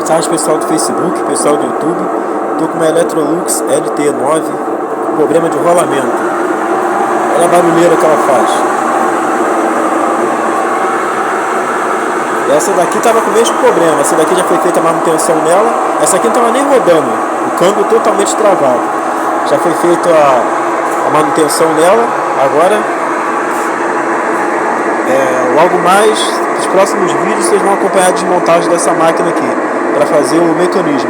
mensagem pessoal do Facebook, pessoal do YouTube. Estou com uma Electrolux LT9, problema de rolamento. Olha a barulheira que ela faz. Essa daqui estava com o mesmo problema. Essa daqui já foi feita a manutenção nela. Essa aqui não estava nem rodando, o câmbio totalmente travado. Já foi feita a manutenção nela. Agora, logo mais, nos próximos vídeos vocês vão acompanhar a desmontagem dessa máquina aqui, para fazer o mecanismo.